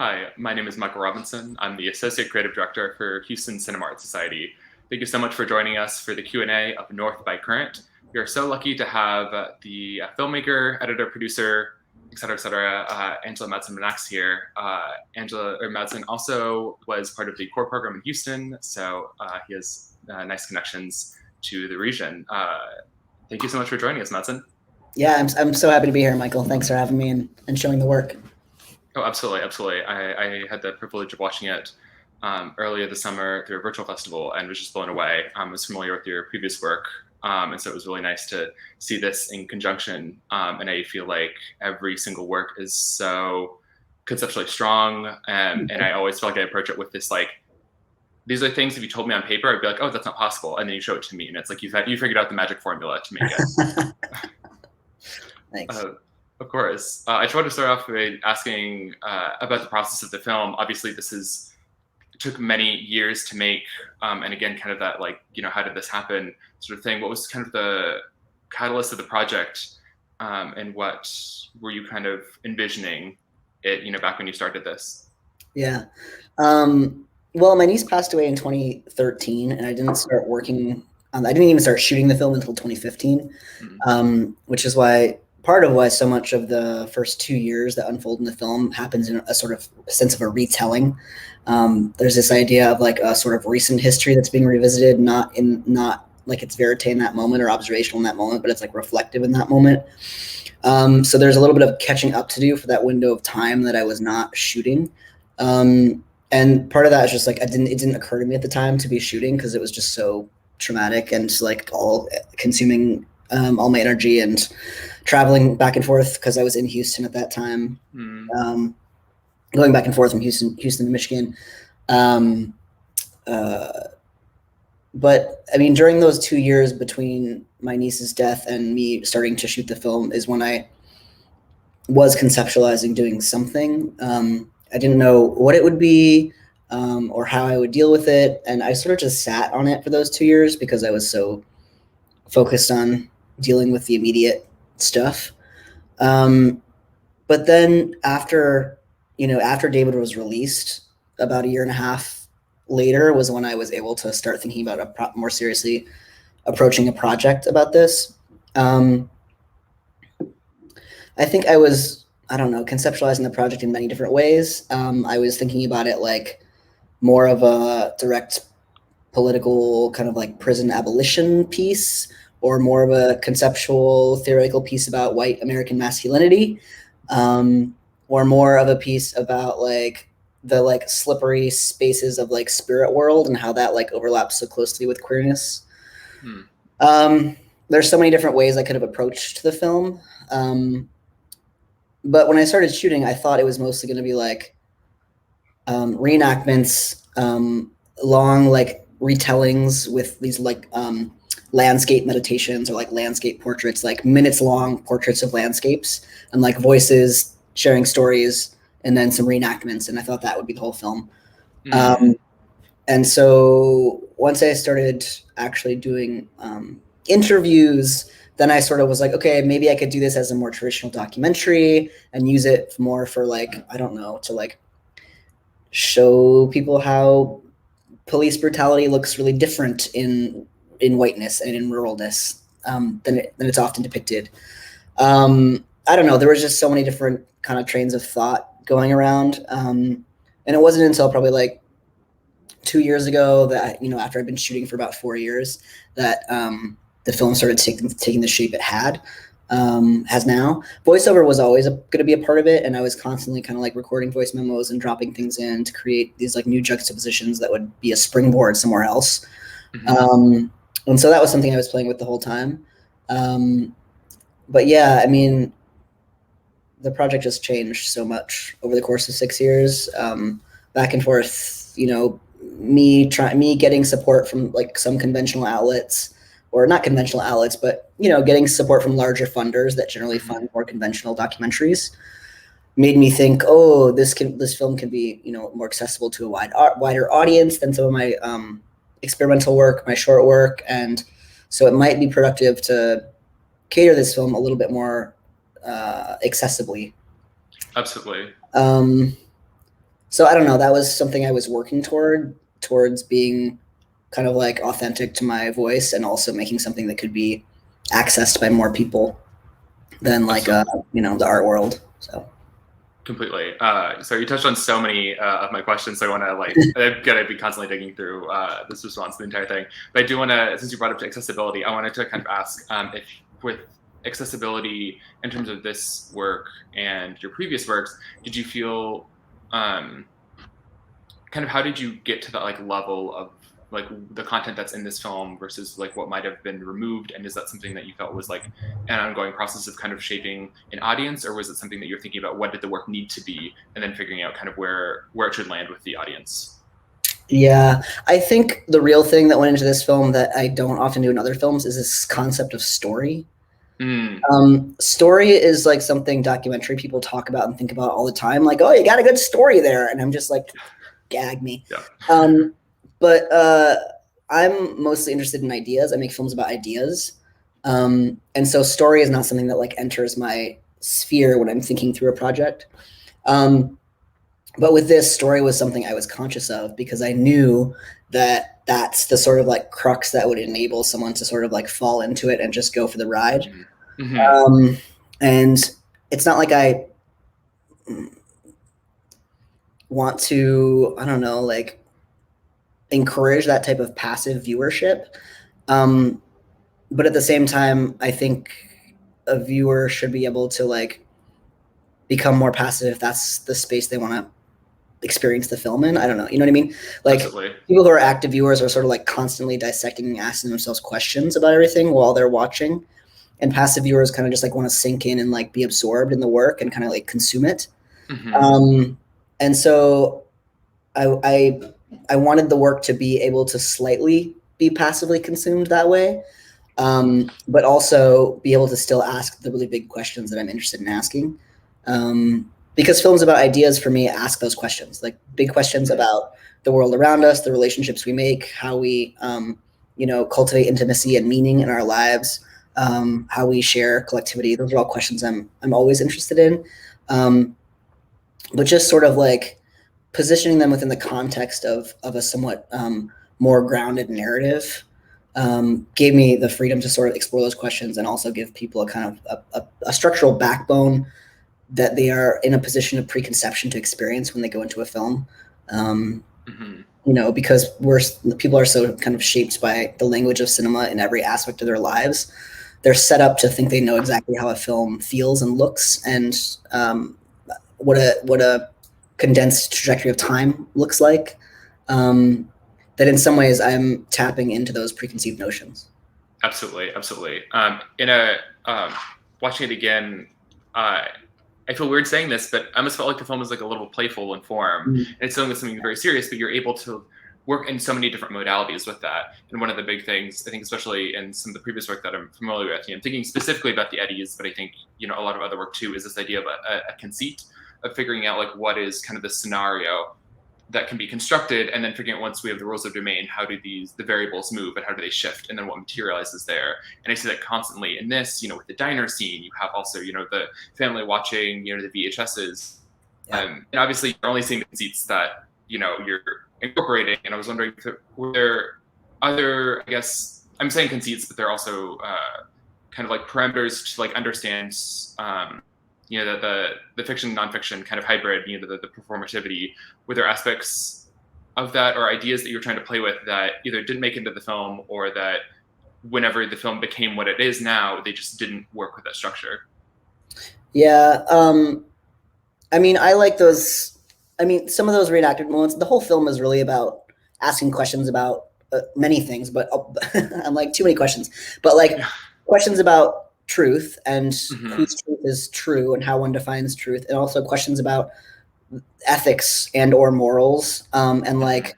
Hi, my name is Michael Robinson. I'm the Associate Creative Director for Houston Cinema Art Society. Thank you so much for joining us for the Q&A of North by Current. We are so lucky to have the filmmaker, editor, producer, et cetera, Angela Madsen Minax here. Madsen also was part of the core program in Houston, so he has nice connections to the region. Thank you so much for joining us, Madsen. Yeah, I'm so happy to be here, Michael. Thanks for having me and showing the work. Oh, absolutely, absolutely. I had the privilege of watching it earlier this summer through a virtual festival and was just blown away. I was familiar with your previous work, and so it was really nice to see this in conjunction. And I feel like every single work is so conceptually strong, and I always feel like I approach it with this like, these are things if you told me on paper, I'd be like, oh, that's not possible, and then you show it to me, and it's like you figured out the magic formula to make it. Thanks. Of course. I just wanted to start off by asking about the process of the film. Obviously, took many years to make, and again, kind of that like, how did this happen sort of thing. What was kind of the catalyst of the project, and what were you kind of envisioning it, back when you started this? Yeah. Well, my niece passed away in 2013, and I didn't start working on. I didn't even start shooting the film until 2015, which is why part of why so much of the first 2 years that unfold in the film happens in a sort of sense of a retelling. There's this idea of like a sort of recent history that's being revisited, not like it's verite in that moment or observational in that moment, but it's like reflective in that moment. So there's a little bit of catching up to do for that window of time that I was not shooting. And part of that is just like it didn't occur to me at the time to be shooting because it was just so traumatic and like all consuming all my energy and traveling back and forth because I was in Houston at that time, going back and forth from Houston to Michigan. But I mean, during those 2 years between my niece's death and me starting to shoot the film is when I was conceptualizing doing something. I didn't know what it would be or how I would deal with it. And I sort of just sat on it for those 2 years because I was so focused on dealing with the immediate stuff. But then after David was released, about a year and a half later was when I was able to start thinking about more seriously approaching a project about this. I think I was, conceptualizing the project in many different ways. I was thinking about it like more of a direct political kind of like prison abolition piece, or more of a conceptual theoretical piece about white American masculinity, or more of a piece about like the like slippery spaces of like spirit world and how that like overlaps so closely with queerness. There's so many different ways I could have approached the film. But when I started shooting, I thought it was mostly going to be like reenactments, long like retellings with these like landscape meditations or like landscape portraits, like minutes long portraits of landscapes and like voices sharing stories, and then some reenactments. And I thought that would be the whole film. And so once I started actually doing interviews, then I sort of was like, okay, maybe I could do this as a more traditional documentary and use it more for like, I don't know, to like show people how police brutality looks really different in whiteness and in ruralness than it's often depicted. I don't know. There was just so many different kind of trains of thought going around. And it wasn't until probably like 2 years ago that, after I'd been shooting for about 4 years, that the film started taking the shape it has now. Voiceover was always going to be a part of it, and I was constantly kind of like recording voice memos and dropping things in to create these like new juxtapositions that would be a springboard somewhere else. And so that was something I was playing with the whole time. But yeah, I mean, the project just changed so much over the course of 6 years, back and forth, me getting support from like some conventional outlets, or not conventional outlets, but, getting support from larger funders that generally fund more conventional documentaries made me think, oh, this film can be, more accessible to a wider audience than some of my experimental work, my short work. And so it might be productive to cater this film a little bit more accessibly. Absolutely. So I don't know, that was something I was working towards being kind of like authentic to my voice and also making something that could be accessed by more people than like the art world. So Completely. So you touched on so many of my questions. So I want to I'm gonna be constantly digging through this response to the entire thing. But I do want to, since you brought up to accessibility, I wanted to kind of ask if with accessibility in terms of this work and your previous works, did you feel kind of how did you get to that like level of like the content that's in this film versus like what might have been removed, and is that something that you felt was like an ongoing process of kind of shaping an audience, or was it something that you're thinking about what did the work need to be and then figuring out kind of where it should land with the audience? Yeah, I think the real thing that went into this film that I don't often do in other films is this concept of story. Story is like something documentary people talk about and think about all the time, like, oh, you got a good story there, and I'm just like, gag me. Yeah. But I'm mostly interested in ideas. I make films about ideas. And so story is not something that like enters my sphere when I'm thinking through a project. But with this, story was something I was conscious of because I knew that that's the sort of like crux that would enable someone to sort of like fall into it and just go for the ride. Mm-hmm. And it's not like I want to, I don't know, like encourage that type of passive viewership. But at the same time, I think a viewer should be able to like become more passive if that's the space they want to experience the film in. I don't know. You know what I mean? Like Absolutely. People who are active viewers are sort of like constantly dissecting and asking themselves questions about everything while they're watching. And passive viewers kind of just like want to sink in and like be absorbed in the work and kind of like consume it. Mm-hmm. And so I wanted the work to be able to slightly be passively consumed that way, but also be able to still ask the really big questions that I'm interested in asking. Because films about ideas for me ask those questions, like big questions about the world around us, the relationships we make, how we, cultivate intimacy and meaning in our lives, how we share collectivity. Those are all questions I'm always interested in. But just sort of like positioning them within the context of a somewhat more grounded narrative gave me the freedom to sort of explore those questions and also give people a kind of a structural backbone that they are in a position of preconception to experience when they go into a film. Because people are so kind of shaped by the language of cinema in every aspect of their lives. They're set up to think they know exactly how a film feels and looks, and what a condensed trajectory of time looks like. That in some ways I'm tapping into those preconceived notions. Absolutely. Watching it again, I feel weird saying this, but I almost felt like the film was like a little playful in form. And it's something very serious, but you're able to work in so many different modalities with that. And one of the big things, I think, especially in some of the previous work that I'm familiar with, I'm thinking specifically about the Eddies, but I think, a lot of other work too, is this idea of a conceit of figuring out like what is kind of the scenario that can be constructed, and then figuring out once we have the rules of domain, how do the variables move and how do they shift, and then what materializes there. And I see that constantly in this, with the diner scene, you have also, the family watching, the VHSs. And obviously you're only seeing the conceits that, you're incorporating. And I was wondering if were there other, I guess, I'm saying conceits, but they're also kind of like parameters to like understand the fiction nonfiction kind of hybrid, the performativity. Were there aspects of that or ideas that you were trying to play with that either didn't make it into the film, or that whenever the film became what it is now, they just didn't work with that structure? Yeah, I like those. Some of those reenacted moments. The whole film is really about asking questions about many things, but I'm like too many questions. But like questions about truth and whose truth is true and how one defines truth, and also questions about ethics and or morals, and like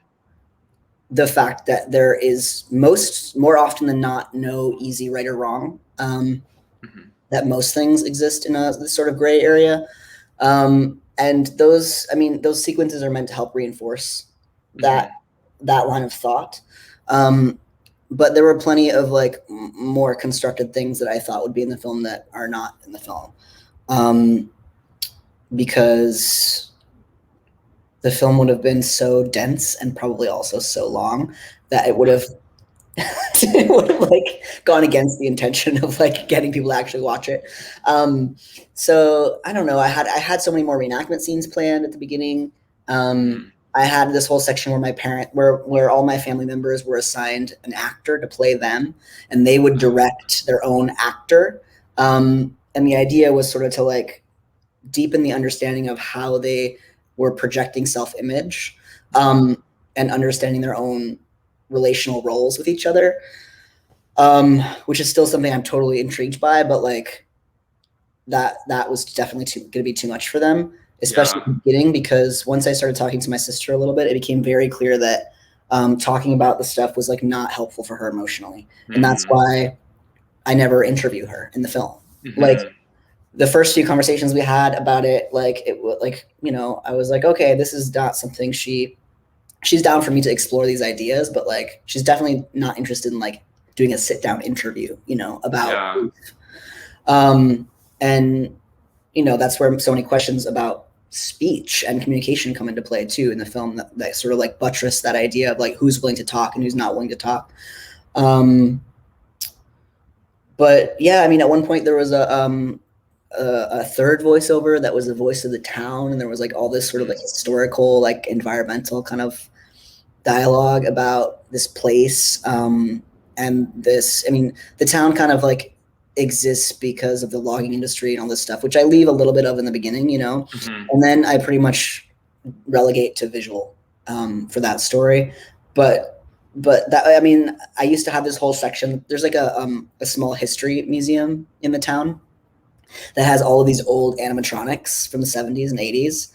the fact that there is more often than not no easy right or wrong, that most things exist in a sort of gray area, and those sequences are meant to help reinforce that line of thought. But there were plenty of like more constructed things that I thought would be in the film that are not in the film, because the film would have been so dense and probably also so long that it would have it would have like gone against the intention of like getting people to actually watch it. So I don't know. I had so many more reenactment scenes planned at the beginning. I had this whole section where all my family members were assigned an actor to play them, and they would direct their own actor. And the idea was sort of to like deepen the understanding of how they were projecting self-image, and understanding their own relational roles with each other, which is still something I'm totally intrigued by, but like that was definitely going to be too much for them, especially at the beginning, because once I started talking to my sister a little bit, it became very clear that talking about the stuff was like not helpful for her emotionally. And that's why I never interview her in the film. Like the first few conversations we had about it, like it was like, you know, I was like, okay, this is not something she's down for me to explore these ideas, but like she's definitely not interested in like doing a sit down interview, you know, about and you know, that's where so many questions about speech and communication come into play too in the film, that sort of like buttress that idea of like who's willing to talk and who's not willing to talk. But yeah, I mean, at one point there was a third voiceover that was the voice of the town, and there was like all this sort of like historical, like environmental kind of dialogue about this place, and this, I mean, the town kind of like exists because of the logging industry and all this stuff, which I leave a little bit of in the beginning, you know, and then I pretty much relegate to visual for that story. But that, I mean, I used to have this whole section. There's like a small history museum in the town that has all of these old animatronics from the 70s and 80s,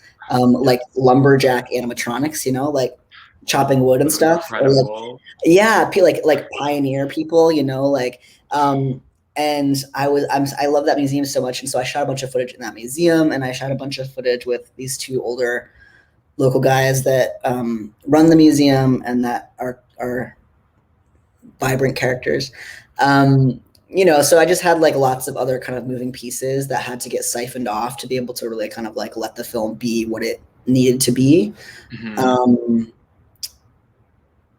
like lumberjack animatronics, you know, like chopping wood and stuff. Incredible. Like, yeah, like pioneer people, you know, like, and I love that museum so much, and so I shot a bunch of footage in that museum, and I shot a bunch of footage with these two older local guys that run the museum and that are vibrant characters. You know, so I just had like lots of other kind of moving pieces that had to get siphoned off to be able to really kind of like let the film be what it needed to be.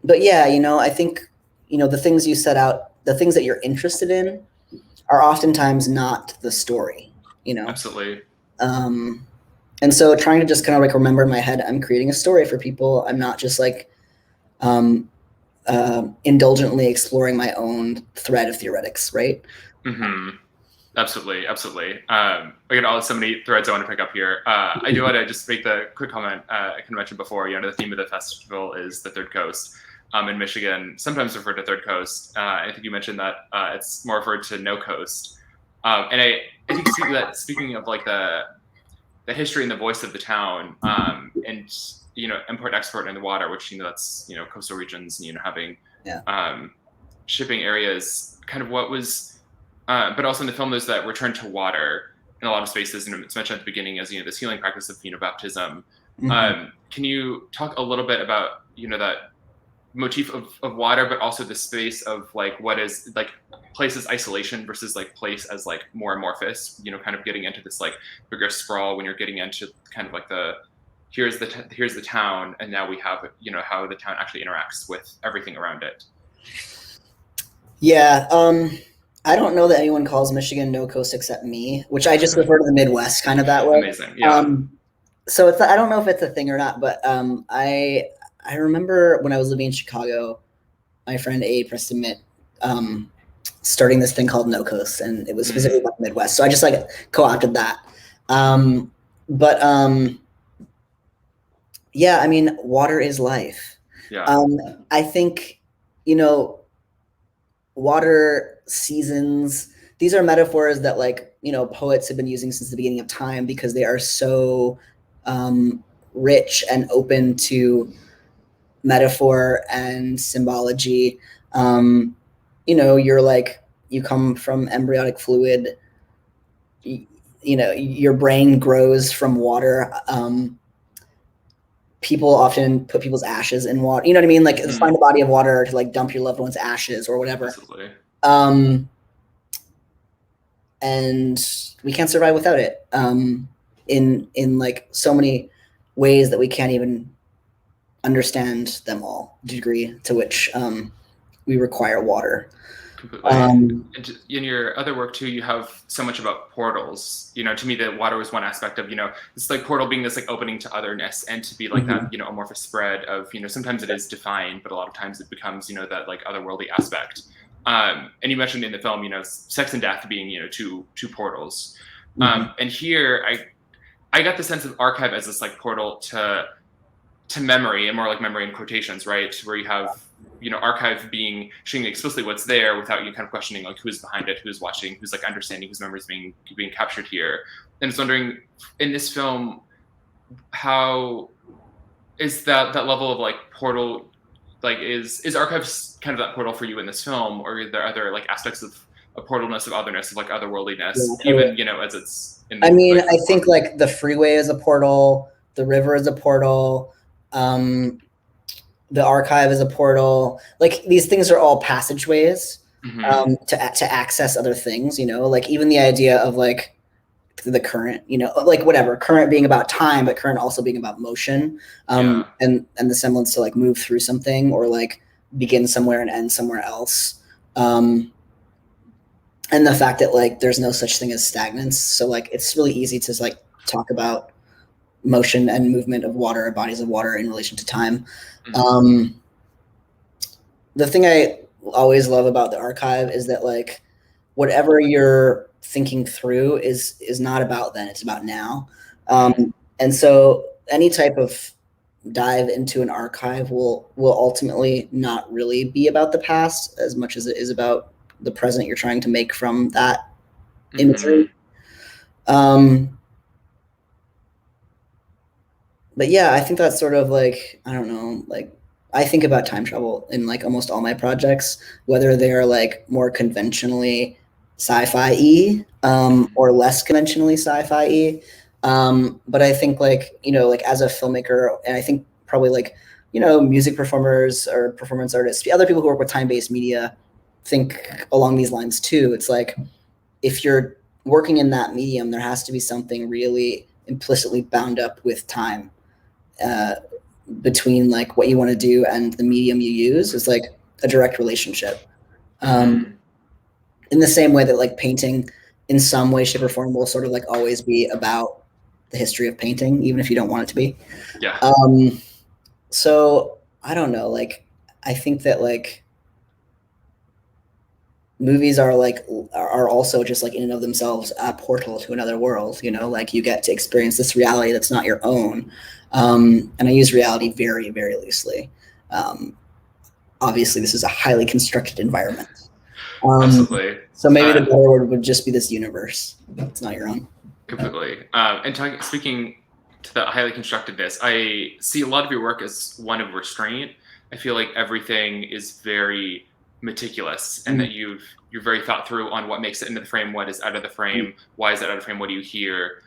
But yeah, you know, I think, you know, the things you set out, the things that you're interested in are oftentimes not the story, you know? Absolutely. And so trying to just kind of like remember in my head, I'm creating a story for people. I'm not just like indulgently exploring my own thread of theoretics, right? Absolutely. I got so many threads I want to pick up here. I do want to just make the quick comment I kind of mentioned before. You know, the theme of the festival is the Third Coast. In Michigan, sometimes referred to Third Coast. I think you mentioned that it's more referred to No Coast. And I think speaking of like the history and the voice of the town, and you know, import export in the water, which, you know, that's, you know, coastal regions, you know, having shipping areas, kind of what was, but also in the film there's that return to water in a lot of spaces, and it's mentioned at the beginning as, you know, this healing practice of, you know, baptism. Can you talk a little bit about, you know, that motif of water, but also the space of like what is like place as isolation versus like place as like more amorphous, you know, kind of getting into this like bigger sprawl when you're getting into kind of like the here's the town, and now we have, you know, how the town actually interacts with everything around it. Yeah, I don't know that anyone calls Michigan No Coast except me, which I just refer to the Midwest kind of that way. Amazing. Yeah. So it's, I don't know if it's a thing or not, but I remember when I was living in Chicago, my friend A pressed admit starting this thing called No Coast, and it was specifically about the Midwest. So I just like co-opted that. Yeah, I mean, water is life. Yeah. I think, you know, water, seasons, these are metaphors that, like, you know, poets have been using since the beginning of time because they are so rich and open to metaphor and symbology. You know, you're like, you come from embryonic fluid, you know, your brain grows from water. People often put people's ashes in water, you know what I mean? Like, find a body of water to like dump your loved one's ashes or whatever. Absolutely. And we can't survive without it. In like so many ways that we can't even understand them all, the degree to which we require water. Completely. In your other work too, you have so much about portals. To me, the water was one aspect of, it's like portal being this like opening to otherness, and to be like that, amorphous spread of, sometimes it is defined, but a lot of times it becomes, that like otherworldly aspect. And you mentioned in the film, sex and death being, two portals. And here I got the sense of archive as this like portal to memory, and more like memory in quotations, right? Where you have, archive being showing explicitly what's there without you kind of questioning like who's behind it, who's watching, who's like understanding, whose memories being captured here. And I was wondering, in this film, how is that level of like portal, like is archive kind of that portal for you in this film, or are there other like aspects of a portalness, of otherness, of like otherworldliness, even as it's in the, I think like the freeway is a portal, the river is a portal, the archive is a portal. Like these things are all passageways to access other things, like even the idea of like the current, like whatever, current being about time, but current also being about motion, and the semblance to like move through something or like begin somewhere and end somewhere else. And the fact that like there's no such thing as stagnance. So like it's really easy to like talk about motion and movement of water, bodies of water in relation to time. The thing I always love about the archive is that like whatever you're thinking through is not about then, it's about now. And so any type of dive into an archive will ultimately not really be about the past as much as it is about the present you're trying to make from that imagery. But yeah, I think that's sort of like, I don't know, like I think about time travel in like almost all my projects, whether they're like more conventionally sci-fi-y or less conventionally sci-fi-y. But I think like, like as a filmmaker, and I think probably like, music performers or performance artists, other people who work with time-based media think along these lines too. It's like, if you're working in that medium, there has to be something really implicitly bound up with time between like what you want to do and the medium you use. Is like a direct relationship. In the same way that like painting in some way, shape or form will sort of like always be about the history of painting, even if you don't want it to be. So I don't know, like, I think that like movies are also just like in and of themselves a portal to another world, like you get to experience this reality that's not your own. And I use reality very, very loosely. Obviously this is a highly constructed environment. Absolutely. So maybe the better word would just be this universe. It's not your own. Completely. And speaking to the highly constructedness, I see a lot of your work as one of restraint. I feel like everything is very meticulous, and that you're very thought through on what makes it into the frame, what is out of the frame, why is it out of the frame, what do you hear.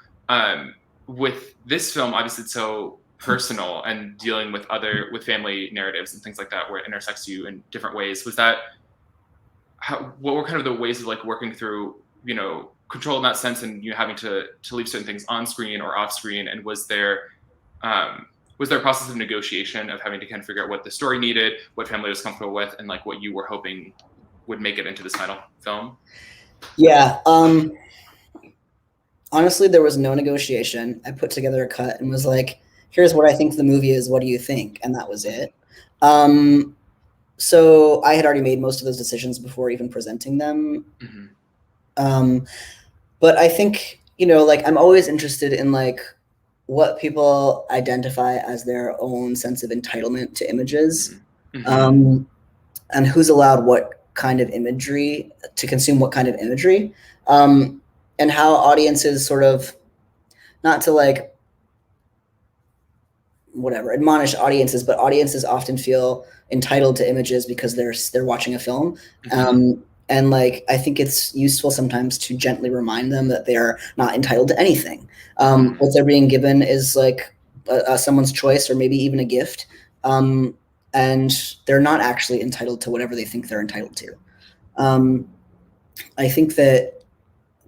With this film, obviously it's so personal and dealing with family narratives and things like that, where it intersects you in different ways. Was that what were kind of the ways of like working through control in that sense, and you having to leave certain things on screen or off screen? And was there a process of negotiation of having to kind of figure out what the story needed, what family was comfortable with, and like what you were hoping would make it into this final film? Yeah. Honestly, there was no negotiation. I put together a cut and was like, here's what I think the movie is. What do you think? And that was it. So I had already made most of those decisions before even presenting them. But I think, like I'm always interested in like what people identify as their own sense of entitlement to images, and who's allowed what kind of imagery to consume, what kind of imagery, and how audiences sort of, not to like whatever admonish audiences, but audiences often feel entitled to images because they're watching a film. And like, I think it's useful sometimes to gently remind them that they're not entitled to anything. What they're being given is like someone's choice, or maybe even a gift. And they're not actually entitled to whatever they think they're entitled to. I think that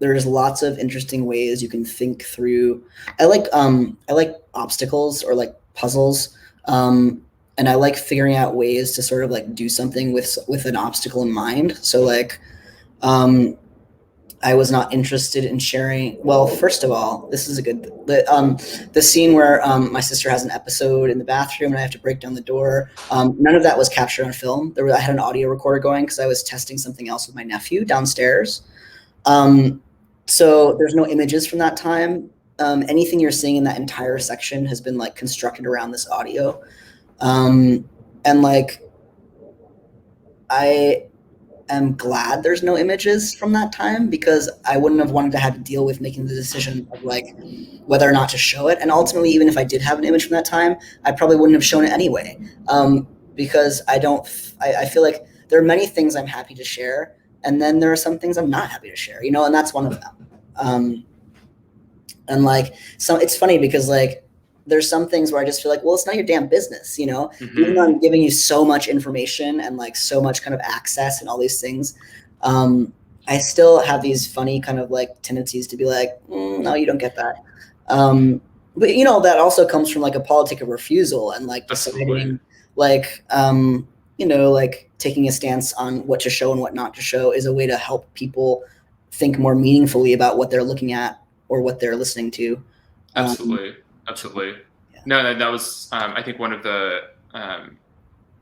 there's lots of interesting ways you can think through. I like obstacles or like puzzles. And I like figuring out ways to sort of like do something with an obstacle in mind. So like, I was not interested in sharing. Well, first of all, this is a good the scene where my sister has an episode in the bathroom and I have to break down the door. None of that was captured on film. I had an audio recorder going because I was testing something else with my nephew downstairs. So there's no images from that time. Anything you're seeing in that entire section has been like constructed around this audio. And like, I am glad there's no images from that time because I wouldn't have wanted to have to deal with making the decision of like whether or not to show it. And ultimately, even if I did have an image from that time, I probably wouldn't have shown it anyway. Because I feel like there are many things I'm happy to share. And then there are some things I'm not happy to share, you know, and that's one of them. And like, so it's funny because like, there's some things where I just feel like, well, it's not your damn business, you know, even though I'm giving you so much information and like so much kind of access and all these things. I still have these funny kind of like tendencies to be like, no, you don't get that. But you know, that also comes from like a politic of refusal and like deciding like, you know, like taking a stance on what to show and what not to show is a way to help people think more meaningfully about what they're looking at or what they're listening to. Absolutely. Yeah. No, that was, I think, one of the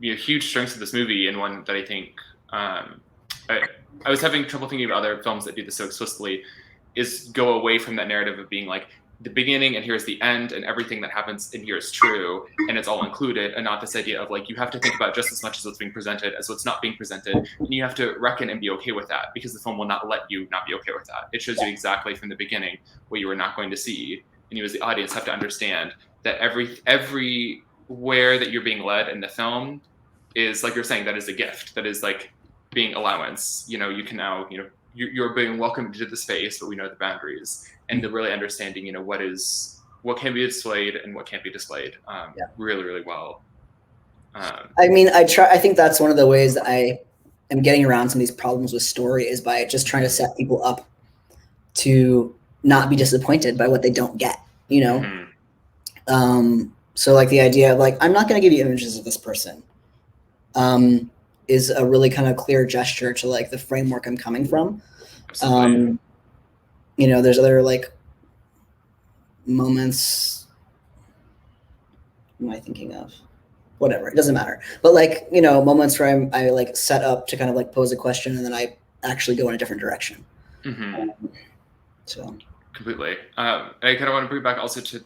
huge strengths of this movie, and one that I think I was having trouble thinking of other films that do this so explicitly, is go away from that narrative of being like the beginning and here's the end and everything that happens in here is true and it's all included, and not this idea of like you have to think about just as much as what's being presented as what's not being presented, and you have to reckon and be okay with that because the film will not let you not be okay with that. It shows you exactly from the beginning what you were not going to see. And you as the audience have to understand that everywhere that you're being led in the film is, like you're saying, that is a gift. That is like being allowance. You know, you can now, you know, you're being welcomed to the space, but we know the boundaries. And the really understanding, you know, what can be displayed and what can't be displayed really, really well. I mean, I think that's one of the ways that I am getting around some of these problems with story is by just trying to set people up to not be disappointed by what they don't get, you know? So like the idea of like, I'm not going to give you images of this person is a really kind of clear gesture to like the framework I'm coming from. You know, there's other like moments. What am I thinking of? Whatever, it doesn't matter. But like, you know, moments where I like set up to kind of like pose a question and then I actually go in a different direction. So completely. I kind of want to bring back also to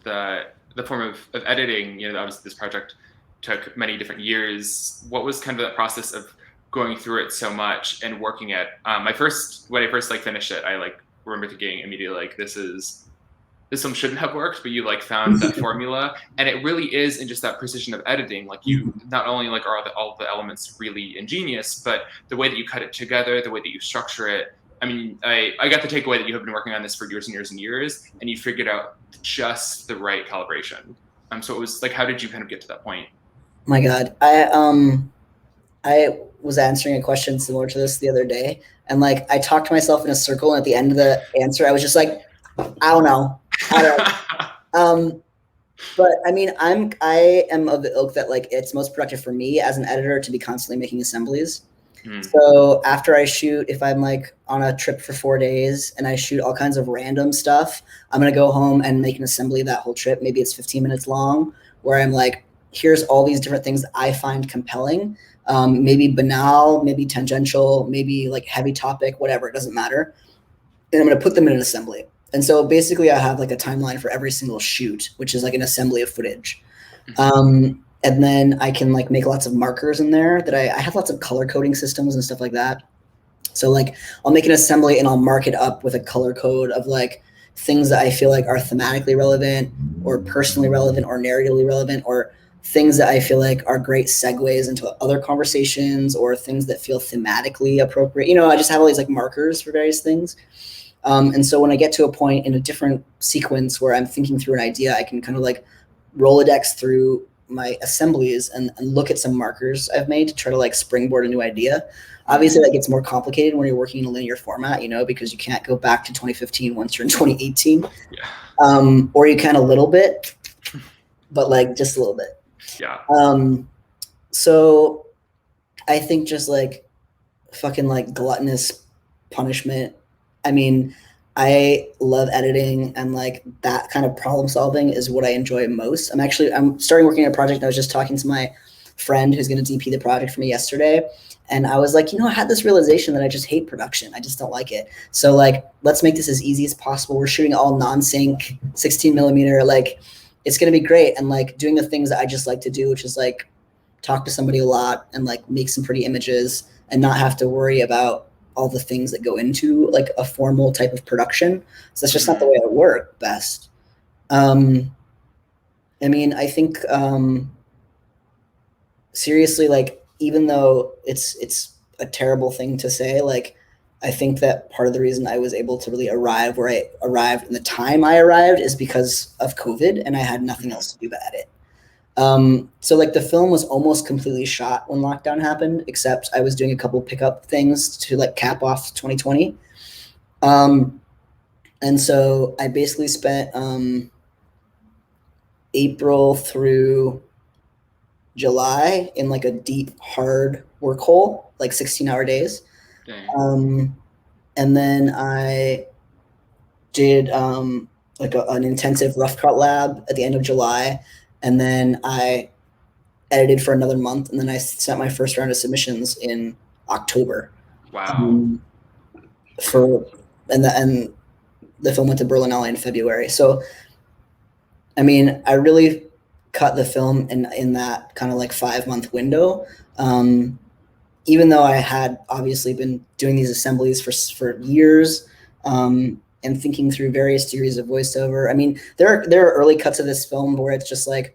the form of editing. You know, obviously this project took many different years. What was kind of that process of going through it so much and working at when I first like finished it, I like remember thinking immediately like this film shouldn't have worked, but you like found that formula, and it really is in just that precision of editing. Like you not only like are all the elements really ingenious, but the way that you cut it together, the way that you structure it. I mean, I got the takeaway that you have been working on this for years and years and years, and you figured out just the right calibration. So it was like, how did you kind of get to that point? My God, I was answering a question similar to this the other day, and like I talked to myself in a circle, and at the end of the answer, I was just like, I don't know. But I mean, I am of the ilk that like it's most productive for me as an editor to be constantly making assemblies. So after I shoot, if I'm like on a trip for 4 days and I shoot all kinds of random stuff, I'm going to go home and make an assembly of that whole trip. Maybe it's 15 minutes long where I'm like, here's all these different things that I find compelling, maybe banal, maybe tangential, maybe like heavy topic, whatever, it doesn't matter. And I'm going to put them in an assembly. And so basically I have like a timeline for every single shoot, which is like an assembly of footage. And then I can like make lots of markers in there that I have lots of color coding systems and stuff like that. So like I'll make an assembly and I'll mark it up with a color code of like things that I feel like are thematically relevant or personally relevant or narratively relevant, or things that I feel like are great segues into other conversations, or things that feel thematically appropriate. You know, I just have all these like markers for various things. And so when I get to a point in a different sequence where I'm thinking through an idea, I can kind of like Rolodex through my assemblies and look at some markers I've made to try to like springboard a new idea. Mhm. Obviously, that gets more complicated when you're working in a linear format, you know, because you can't go back to 2015 once you're in 2018. Yeah. Or you can a little bit, but like just a little bit. Yeah. So I think just like fucking like gluttonous punishment. I mean, I love editing, and like that kind of problem solving is what I enjoy most. I'm starting working on a project. And I was just talking to my friend who's going to DP the project for me yesterday. And I was like, I had this realization that I just hate production. I just don't like it. So like, let's make this as easy as possible. We're shooting all non-sync 16 millimeter. Like, it's going to be great. And like doing the things that I just like to do, which is like talk to somebody a lot and like make some pretty images and not have to worry about all the things that go into like a formal type of production. So that's just not the way I work best. I mean, I think seriously, like even though it's a terrible thing to say, like I think that part of the reason I was able to really arrive where I arrived and the time I arrived is because of COVID, and I had nothing else to do but edit. So like the film was almost completely shot when lockdown happened, except I was doing a couple pickup things to like cap off 2020. And so I basically spent April through July in like a deep, hard work hole, like 16-hour days. And then I did like an intensive rough cut lab at the end of July. And then I edited for another month, and then I sent my first round of submissions in October. Wow. And the film went to Berlinale in February. So, I mean, I really cut the film in that kind of like 5-month window. Even though I had obviously been doing these assemblies for years, and thinking through various theories of voiceover. I mean, there are early cuts of this film where it's just like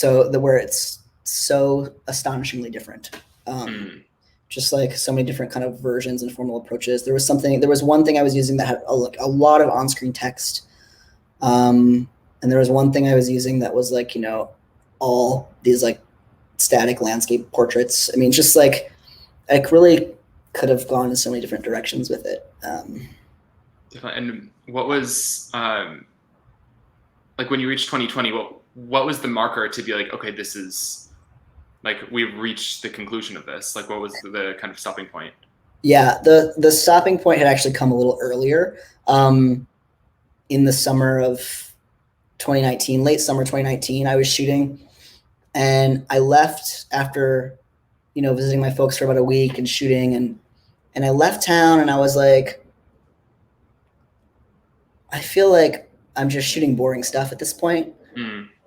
where it's so astonishingly different. Just like so many different kind of versions and formal approaches. There was one thing I was using that had a lot of on-screen text. And there was one thing I was using that was like, all these like static landscape portraits. I mean, just like I really could have gone in so many different directions with it. And what was like when you reached 2020? What was the marker to be like, okay, this is like we've reached the conclusion of this? Like, what was the kind of stopping point? Yeah, the stopping point had actually come a little earlier. In the summer of 2019, late summer 2019, I was shooting, and I left after, visiting my folks for about a week and shooting, and I left town, and I was like, I feel like I'm just shooting boring stuff at this point.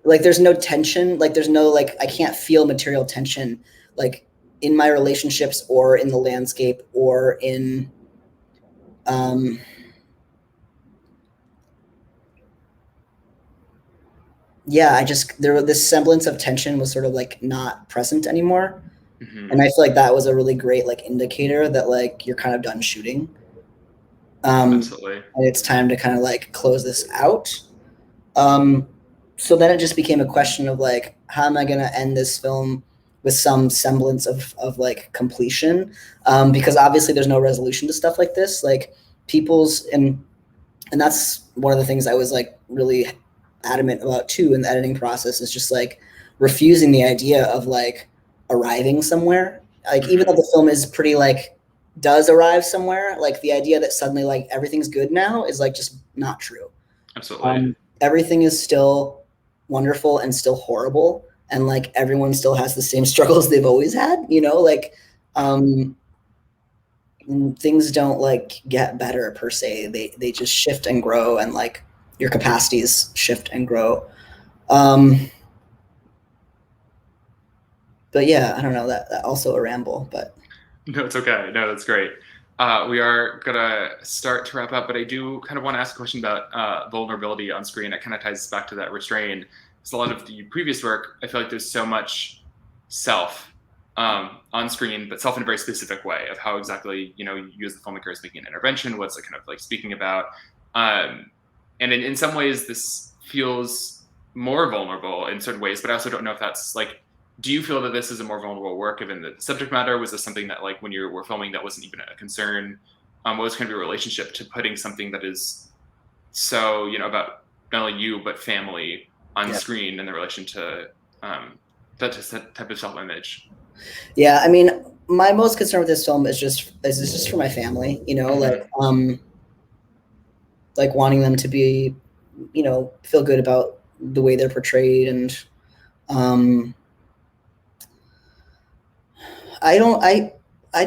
Like there's no tension, like there's no like I can't feel material tension like in my relationships or in the landscape or in this semblance of tension was sort of like not present anymore. And I feel like that was a really great like indicator that like you're kind of done shooting. Absolutely. And it's time to kind of like close this out. So then it just became a question of like, how am I going to end this film with some semblance of like completion? Because obviously there's no resolution to stuff like this. Like and that's one of the things I was like really adamant about too in the editing process, is just like refusing the idea of like arriving somewhere. Like even though the film is pretty like does arrive somewhere, like the idea that suddenly like everything's good now is like just not true. Absolutely. Everything is still wonderful and still horrible, and like everyone still has the same struggles they've always had, like things don't like get better per se. They just shift and grow, and like your capacities shift and grow. But yeah, I don't know, that also a ramble, but no, it's okay. No, that's great. We are gonna start to wrap up, but I do kind of want to ask a question about vulnerability on screen. It kind of ties back to that restraint. Because a lot of the previous work, I feel like there's so much self on screen, but self in a very specific way of how exactly you as the filmmaker is making an intervention, what's it kind of like speaking about, and in some ways this feels more vulnerable in certain ways, but I also don't know if that's like, do you feel that this is a more vulnerable work given the subject matter? Was this something that like when you were filming that wasn't even a concern? What was kind of your relationship to putting something that is so, about not only you, but family on screen in the relation to that type of self-image? Yeah, I mean, my most concern with this film is just for my family, like wanting them to be, feel good about the way they're portrayed. And I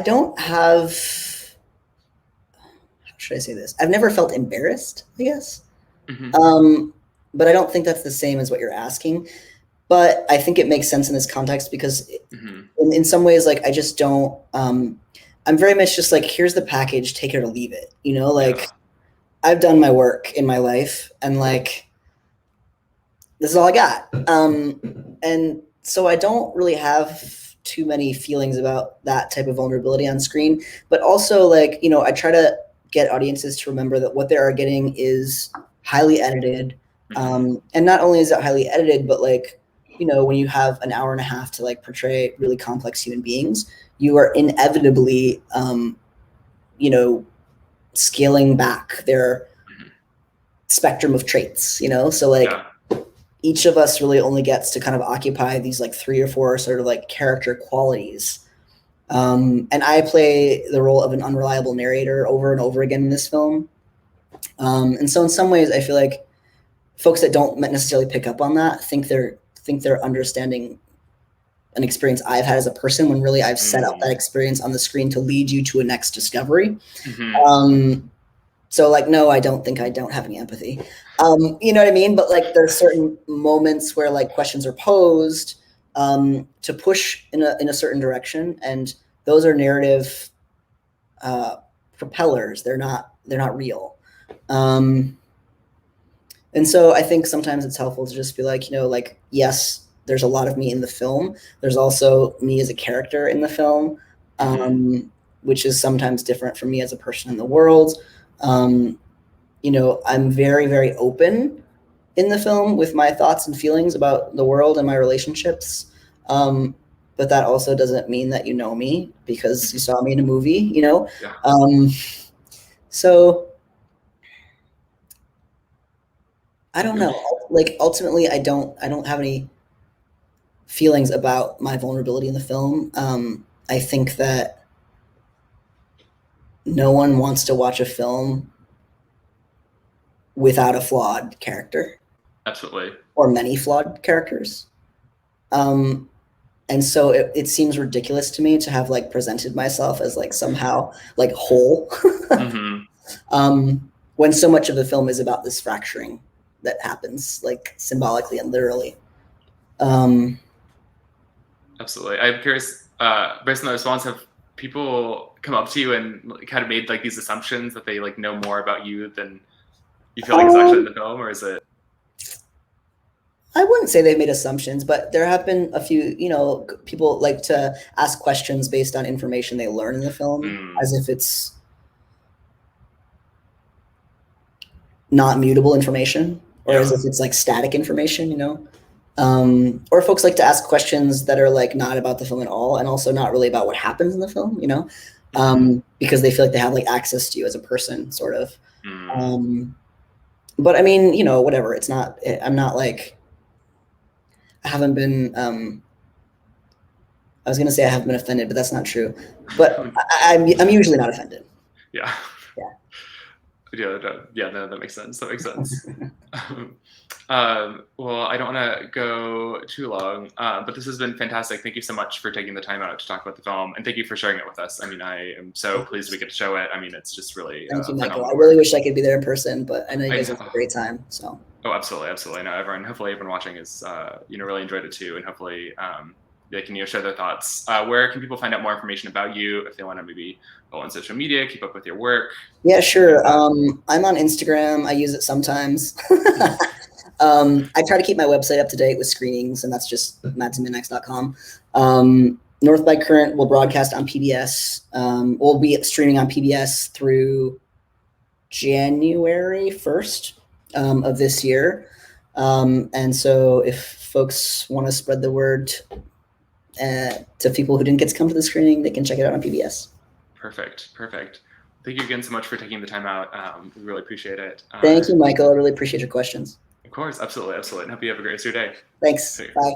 don't have, how should I say this? I've never felt embarrassed, I guess. But I don't think that's the same as what you're asking. But I think it makes sense in this context because in some ways, like, I just don't, I'm very much just like, here's the package, take it or leave it. I've done my work in my life and like, this is all I got. And so I don't really have too many feelings about that type of vulnerability on screen, but also like, I try to get audiences to remember that what they are getting is highly edited. And not only is it highly edited, but like, when you have an hour and a half to like portray really complex human beings, you are inevitably, scaling back their spectrum of traits, so like each of us really only gets to kind of occupy these like 3 or 4 sort of like character qualities. And I play the role of an unreliable narrator over and over again in this film. And so in some ways I feel like folks that don't necessarily pick up on that think they're understanding an experience I've had as a person, when really I've set up that experience on the screen to lead you to a next discovery. So like, no, I don't have any empathy. You know what I mean? But like, there's certain moments where like questions are posed to push in a certain direction, and those are narrative propellers. They're not real. And so I think sometimes it's helpful to just be like, like, yes, there's a lot of me in the film. There's also me as a character in the film, which is sometimes different from me as a person in the world. I'm very, very open in the film with my thoughts and feelings about the world and my relationships. But that also doesn't mean that you know me because you saw me in a movie, So I don't know. Like, ultimately, I don't have any feelings about my vulnerability in the film. I think that no one wants to watch a film without a flawed character. Absolutely. Or many flawed characters. And so it seems ridiculous to me to have like presented myself as like somehow like whole. When so much of the film is about this fracturing that happens like symbolically and literally. Absolutely. I'm curious, based on the response, have people come up to you and kind of made like these assumptions that they like know more about you than you feel like is actually in the film, or is it? I wouldn't say they've made assumptions, but there have been a few, people like to ask questions based on information they learn in the film, as if it's not mutable information, or as if it's like static information, or folks like to ask questions that are like not about the film at all, and also not really about what happens in the film, because they feel like they have like access to you as a person, sort of. But I mean, whatever. It's not. I'm not like. I haven't been. I was gonna say I haven't been offended, but that's not true. But I'm usually not offended. Yeah. No, that makes sense. Well, I don't want to go too long, but this has been fantastic. Thank you so much for taking the time out to talk about the film, and thank you for sharing it with us. I mean, I am so pleased we get to show it. I mean, it's just really thank you, Michael. I really wish I could be there in person, but I know you guys have a great time. So. Oh, absolutely. No, hopefully everyone watching is, really enjoyed it too, and hopefully they can share their thoughts. Where can people find out more information about you if they want to maybe go on social media, keep up with your work? Yeah, sure. I'm on Instagram. I use it sometimes. I try to keep my website up to date with screenings, and that's just madsenminax.com. North by Current will broadcast on PBS. We'll be streaming on PBS through January 1st of this year. And so if folks want to spread the word to people who didn't get to come to the screening, they can check it out on PBS. Perfect. Thank you again so much for taking the time out. We really appreciate it. Thank you, Michael. I really appreciate your questions. Of course, absolutely. And hope you have a great rest of your day. Thanks. Bye.